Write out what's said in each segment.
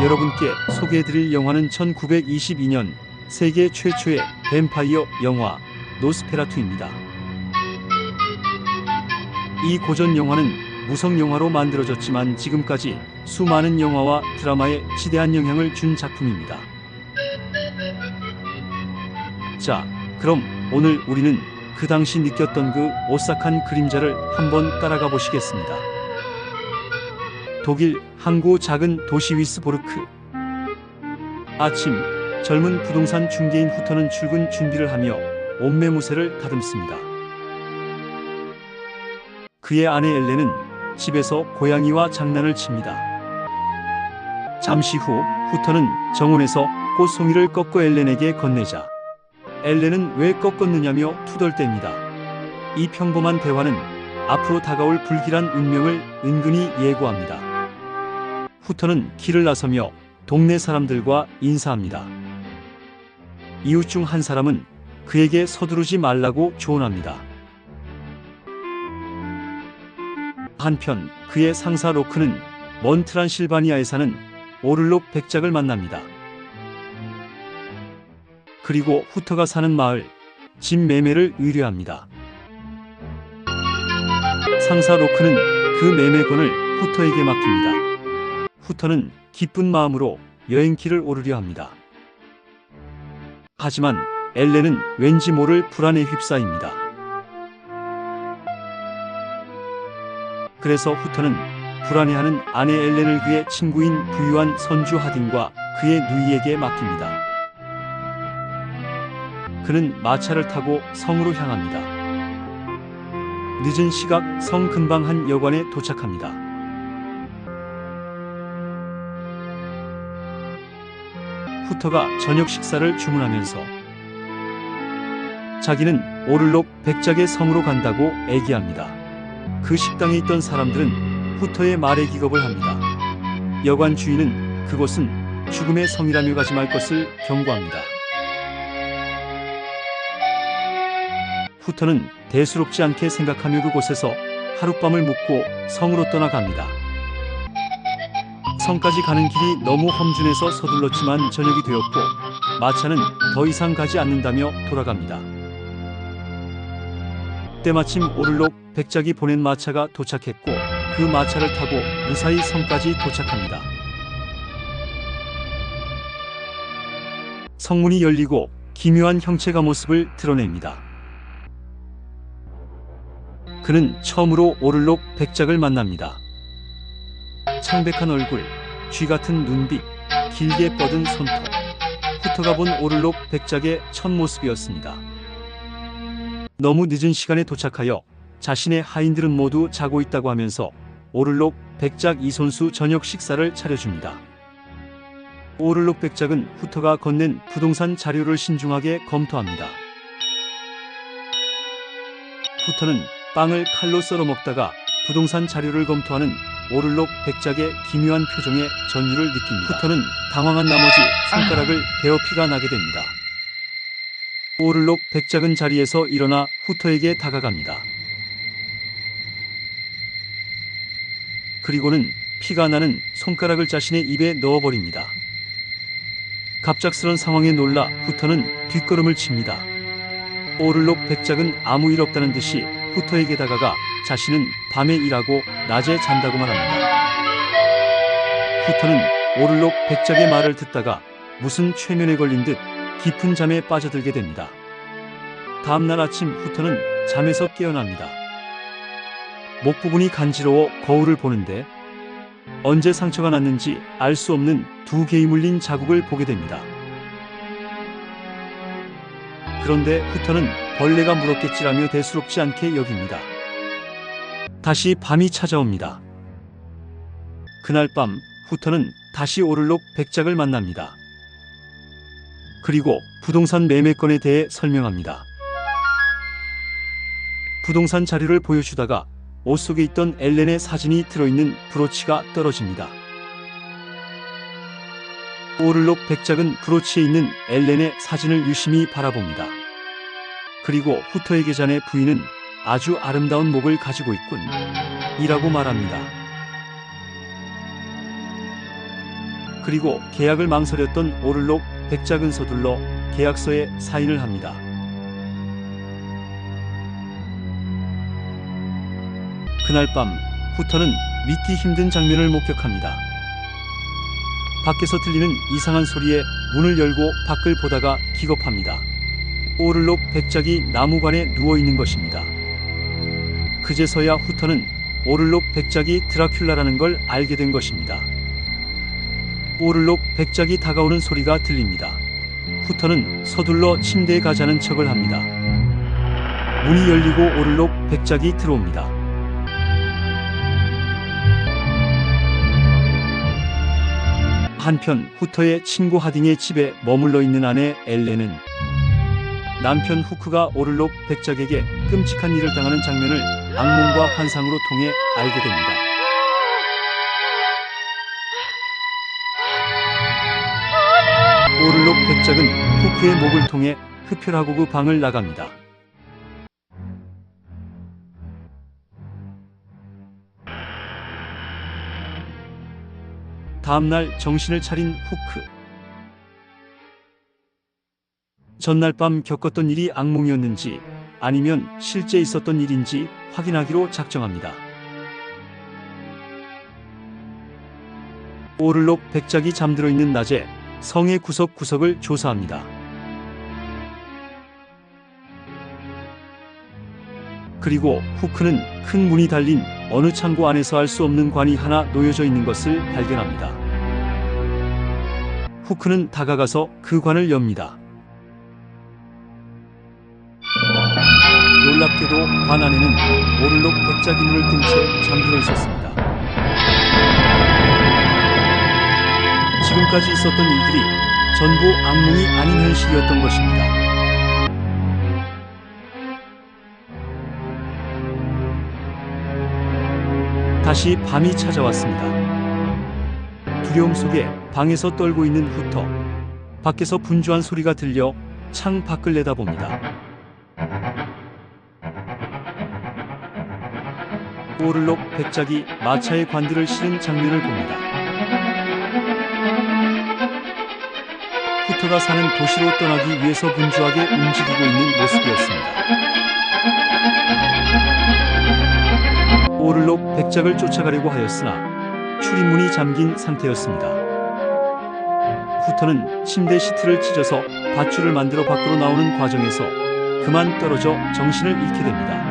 여러분께 소개해드릴 영화는 1922년 세계 최초의 뱀파이어 영화 노스페라투입니다. 이 고전 영화는 무성 영화로 만들어졌지만 지금까지 수많은 영화와 드라마에 지대한 영향을 준 작품입니다. 자, 그럼 오늘 우리는 그 당시 느꼈던 그 오싹한 그림자를 한번 따라가 보시겠습니다. 독일 항구 작은 도시 위스보르크. 아침, 젊은 부동산 중개인 후터는 출근 준비를 하며 옷매무새를 다듬습니다. 그의 아내 엘렌은 집에서 고양이와 장난을 칩니다. 잠시 후 후터는 정원에서 꽃송이를 꺾어 엘렌에게 건네자 엘렌은 왜 꺾었느냐며 투덜댑니다. 이 평범한 대화는 앞으로 다가올 불길한 운명을 은근히 예고합니다. 후터는 길을 나서며 동네 사람들과 인사합니다. 이웃 중 한 사람은 그에게 서두르지 말라고 조언합니다. 한편 그의 상사 로크는 먼 트란실바니아에 사는 오를록 백작을 만납니다. 그리고 후터가 사는 마을, 집 매매를 의뢰합니다. 상사 로크는 그 매매권을 후터에게 맡깁니다. 후터는 기쁜 마음으로 여행길을 오르려 합니다. 하지만 엘렌은 왠지 모를 불안에 휩싸입니다. 그래서 후터는 불안해하는 아내 엘렌을 그의 친구인 부유한 선주 하딘과 그의 누이에게 맡깁니다. 그는 마차를 타고 성으로 향합니다. 늦은 시각 성 근방 한 여관에 도착합니다. 후터가 저녁 식사를 주문하면서 자기는 오를록 백작의 성으로 간다고 애기합니다. 그 식당에 있던 사람들은 후터의 말에 기겁을 합니다. 여관 주인은 그곳은 죽음의 성이라며 가지 말 것을 경고합니다. 후터는 대수롭지 않게 생각하며 그곳에서 하룻밤을 묵고 성으로 떠나갑니다. 성까지 가는 길이 너무 험준해서 서둘렀지만 저녁이 되었고 마차는 더 이상 가지 않는다며 돌아갑니다. 때마침 오를록 백작이 보낸 마차가 도착했고 그 마차를 타고 무사히 성까지 도착합니다. 성문이 열리고 기묘한 형체가 모습을 드러냅니다. 그는 처음으로 오를록 백작을 만납니다. 창백한 얼굴, 쥐 같은 눈빛, 길게 뻗은 손톱. 후터가 본 오를록 백작의 첫 모습이었습니다. 너무 늦은 시간에 도착하여 자신의 하인들은 모두 자고 있다고 하면서 오를록 백작 이손수 저녁 식사를 차려줍니다. 오를록 백작은 후터가 건넨 부동산 자료를 신중하게 검토합니다. 후터는 빵을 칼로 썰어 먹다가 부동산 자료를 검토하는 오를록 백작의 기묘한 표정에 전율을 느낍니다. 후터는 당황한 나머지 손가락을 베어 피가 나게 됩니다. 오를록 백작은 자리에서 일어나 후터에게 다가갑니다. 그리고는 피가 나는 손가락을 자신의 입에 넣어버립니다. 갑작스런 상황에 놀라 후터는 뒷걸음을 칩니다. 오를록 백작은 아무 일 없다는 듯이 후터에게 다가가 자신은 밤에 일하고 낮에 잔다고 말합니다. 후터는 오를록 백작의 말을 듣다가 무슨 최면에 걸린 듯 깊은 잠에 빠져들게 됩니다. 다음날 아침 후터는 잠에서 깨어납니다. 목 부분이 간지러워 거울을 보는데 언제 상처가 났는지 알 수 없는 두 개의 물린 자국을 보게 됩니다. 그런데 후터는 벌레가 물었겠지라며 대수롭지 않게 여깁니다. 다시 밤이 찾아옵니다. 그날 밤 후터는 다시 오를록 백작을 만납니다. 그리고 부동산 매매건에 대해 설명합니다. 부동산 자료를 보여주다가 옷 속에 있던 엘렌의 사진이 들어있는 브로치가 떨어집니다. 오를록 백작은 브로치에 있는 엘렌의 사진을 유심히 바라봅니다. 그리고 후터에게 자네 부인은 아주 아름다운 목을 가지고 있군 이라고 말합니다. 그리고 계약을 망설였던 오를록 백작은 서둘러 계약서에 사인을 합니다. 그날 밤 후터는 믿기 힘든 장면을 목격합니다. 밖에서 들리는 이상한 소리에 문을 열고 밖을 보다가 기겁합니다. 오를록 백작이 나무관에 누워있는 것입니다. 그제서야 후터는 오를록 백작이 드라큘라라는 걸 알게 된 것입니다. 오를록 백작이 다가오는 소리가 들립니다. 후터는 서둘러 침대에 가자는 척을 합니다. 문이 열리고 오를록 백작이 들어옵니다. 한편 후터의 친구 하딩의 집에 머물러 있는 아내 엘렌은 남편 후크가 오를록 백작에게 끔찍한 일을 당하는 장면을 악몽과 환상으로 통해 알게 됩니다. 오를록 백작은 후크의 목을 통해 흡혈하고 그 방을 나갑니다. 다음날 정신을 차린 후크. 전날 밤 겪었던 일이 악몽이었는지 아니면 실제 있었던 일인지 확인하기로 작정합니다. 오를록 백작이 잠들어 있는 낮에 성의 구석구석을 조사합니다. 그리고 후크는 큰 문이 달린 어느 창고 안에서 알 수 없는 관이 하나 놓여져 있는 것을 발견합니다. 후크는 다가가서 그 관을 엽니다. 놀랍게도 관 안에는 오를록 백작이 눈을 뜬 채 잠들어 있었습니다. 지금까지 있었던 일들이 전부 악몽이 아닌 현실이었던 것입니다. 다시 밤이 찾아왔습니다. 두려움 속에 방에서 떨고 있는 후터. 밖에서 분주한 소리가 들려 창 밖을 내다봅니다. 오를록 백작이 마차에 관들을 실은 장면을 봅니다. 후터가 사는 도시로 떠나기 위해서 분주하게 움직이고 있는 모습이었습니다. 오를록 백작을 쫓아가려고 하였으나 출입문이 잠긴 상태였습니다. 후터는 침대 시트를 찢어서 밧줄을 만들어 밖으로 나오는 과정에서 그만 떨어져 정신을 잃게 됩니다.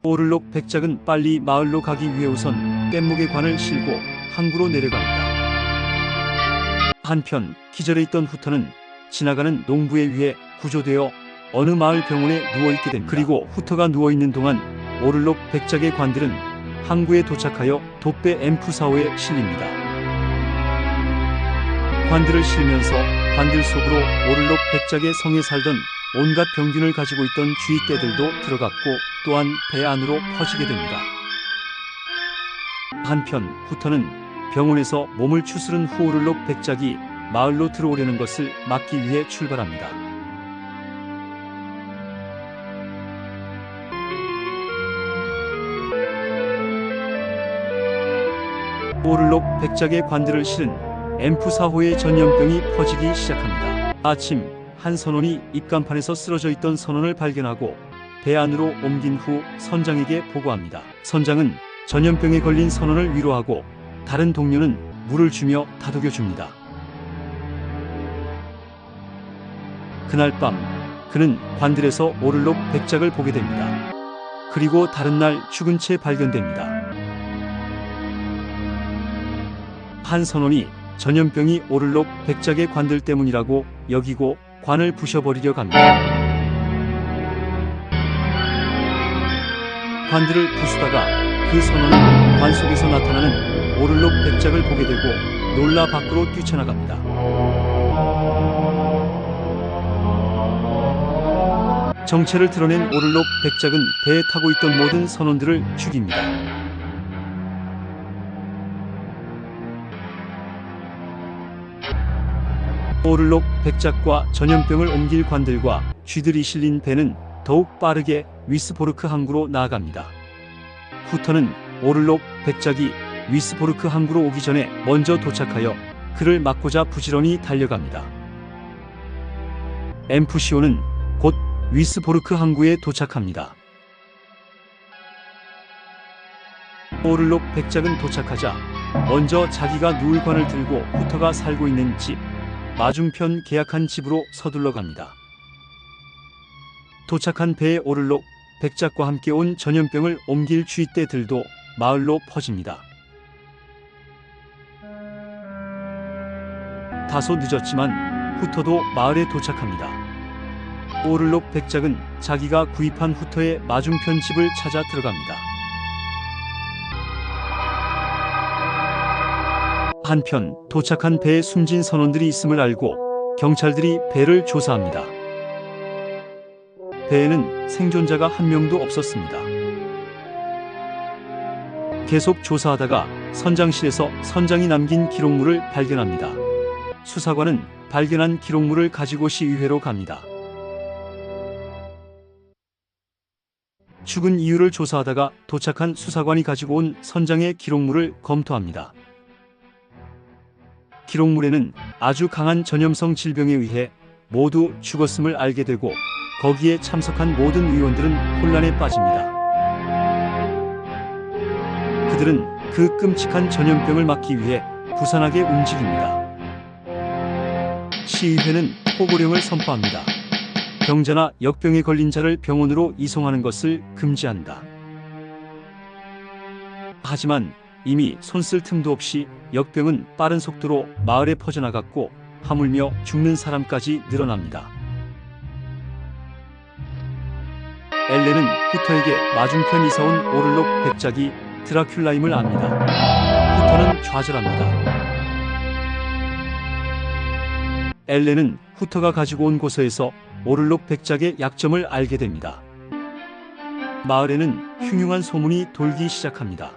오를록 백작은 빨리 마을로 가기 위해 우선 뗏목에 관을 실고 항구로 내려갑니다. 한편 기절해 있던 후터는 지나가는 농부에 의해 구조되어 어느 마을 병원에 누워있게 됩니다. 그리고 후터가 누워있는 동안 오를록 백작의 관들은 항구에 도착하여 돛배 엠프4호에 실립니다. 관들을 실면서 관들 속으로 오를록 백작의 성에 살던 온갖 병균을 가지고 있던 쥐떼들도 들어갔고 또한 배 안으로 퍼지게 됩니다. 한편 후터는 병원에서 몸을 추스른 후 오를록 백작이 마을로 들어오려는 것을 막기 위해 출발합니다. 오를록 백작의 관들을 실은 엠프4호의 전염병이 퍼지기 시작합니다. 아침 한 선원이 입간판에서 쓰러져 있던 선원을 발견하고 배 안으로 옮긴 후 선장에게 보고합니다. 선장은 전염병에 걸린 선원을 위로하고 다른 동료는 물을 주며 다독여 줍니다. 그날 밤 그는 관들에서 오를록 백작을 보게 됩니다. 그리고 다른 날 죽은 채 발견됩니다. 한 선원이 전염병이 오를록 백작의 관들 때문이라고 여기고 관을 부셔버리려 합니다. 관들을 부수다가 그 선원은 관 속에서 나타나는 오를록 백작을 보게 되고 놀라 밖으로 뛰쳐나갑니다. 정체를 드러낸 오를록 백작은 배에 타고 있던 모든 선원들을 죽입니다. 오를록 백작과 전염병을 옮길 관들과 쥐들이 실린 배는 더욱 빠르게 위스보르크 항구로 나아갑니다. 후터는 오를록 백작이 위스보르크 항구로 오기 전에 먼저 도착하여 그를 막고자 부지런히 달려갑니다. 엠푸시오는 곧 위스보르크 항구에 도착합니다. 오를록 백작은 도착하자 먼저 자기가 누울 관을 들고 후터가 살고 있는 집, 맞은편 계약한 집으로 서둘러 갑니다. 도착한 배에 오를록 백작과 함께 온 전염병을 옮길 쥐떼들도 마을로 퍼집니다. 다소 늦었지만 후터도 마을에 도착합니다. 오를록 백작은 자기가 구입한 후터의 맞은편 집을 찾아 들어갑니다. 한편 도착한 배에 숨진 선원들이 있음을 알고 경찰들이 배를 조사합니다. 배에는 생존자가 한 명도 없었습니다. 계속 조사하다가 선장실에서 선장이 남긴 기록물을 발견합니다. 수사관은 발견한 기록물을 가지고 시의회로 갑니다. 죽은 이유를 조사하다가 도착한 수사관이 가지고 온 선장의 기록물을 검토합니다. 기록물에는 아주 강한 전염성 질병에 의해 모두 죽었음을 알게 되고 거기에 참석한 모든 의원들은 혼란에 빠집니다. 그들은 그 끔찍한 전염병을 막기 위해 부산하게 움직입니다. 시의회는 포고령을 선포합니다. 병자나 역병에 걸린 자를 병원으로 이송하는 것을 금지한다. 하지만 이미 손쓸 틈도 없이 역병은 빠른 속도로 마을에 퍼져나갔고 하물며 죽는 사람까지 늘어납니다. 엘렌은 후터에게 맞은편 이사온 오를록 백작이 드라큘라임을 압니다. 후터는 좌절합니다. 엘렌은 후터가 가지고 온 고서에서 오를록 백작의 약점을 알게 됩니다. 마을에는 흉흉한 소문이 돌기 시작합니다.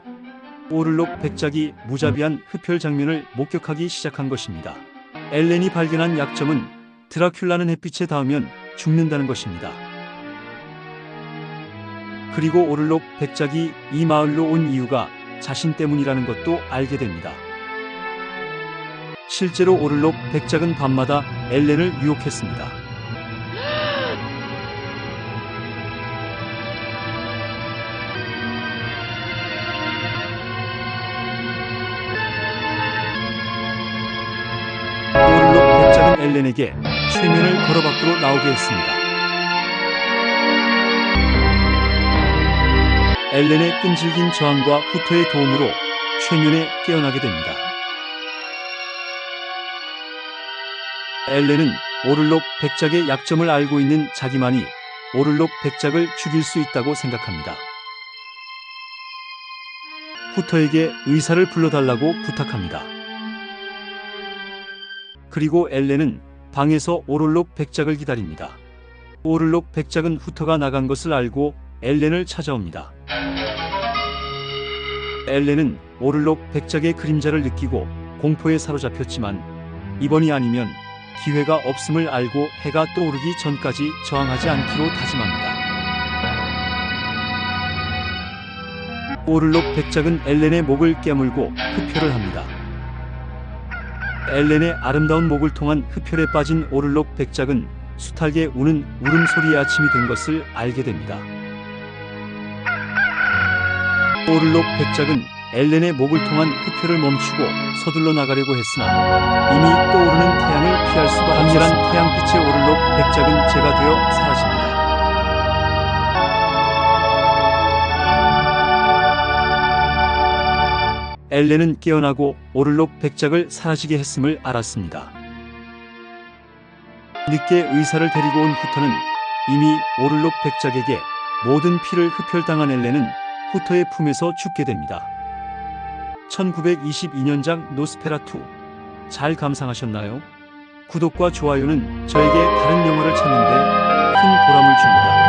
오를록 백작이 무자비한 흡혈 장면을 목격하기 시작한 것입니다. 엘렌이 발견한 약점은 드라큘라는 햇빛에 닿으면 죽는다는 것입니다. 그리고 오를록 백작이 이 마을로 온 이유가 자신 때문이라는 것도 알게 됩니다. 실제로 오를록 백작은 밤마다 엘렌을 유혹했습니다. 오를록 백작은 엘렌에게 최면을 걸어 밖으로 나오게 했습니다. 엘렌의 끈질긴 저항과 후터의 도움으로 최면에 깨어나게 됩니다. 엘렌은 오를록 백작의 약점을 알고 있는 자기만이 오를록 백작을 죽일 수 있다고 생각합니다. 후터에게 의사를 불러달라고 부탁합니다. 그리고 엘렌은 방에서 오를록 백작을 기다립니다. 오를록 백작은 후터가 나간 것을 알고 엘렌을 찾아옵니다. 엘렌은 오를록 백작의 그림자를 느끼고 공포에 사로잡혔지만 이번이 아니면 기회가 없음을 알고 해가 떠오르기 전까지 저항하지 않기로 다짐합니다. 오를록 백작은 엘렌의 목을 깨물고 흡혈을 합니다. 엘렌의 아름다운 목을 통한 흡혈에 빠진 오를록 백작은 숱하게 우는 울음소리의 아침이 된 것을 알게 됩니다. 오를록 백작은 엘렌의 목을 통한 흡혈을 멈추고 서둘러 나가려고 했으나 이미 떠오르는 태양을 피할 수가 없었습니다. 강렬한 태양빛의 오를록 백작은 재가 되어 사라집니다. 엘렌은 깨어나고 오를록 백작을 사라지게 했음을 알았습니다. 늦게 의사를 데리고 온 후터는 이미 오를록 백작에게 모든 피를 흡혈당한 엘렌은 후터의 품에서 죽게 됩니다. 1922년작 노스페라투 잘 감상하셨나요? 구독과 좋아요는 저에게 다른 영화를 찾는 데 큰 보람을 줍니다.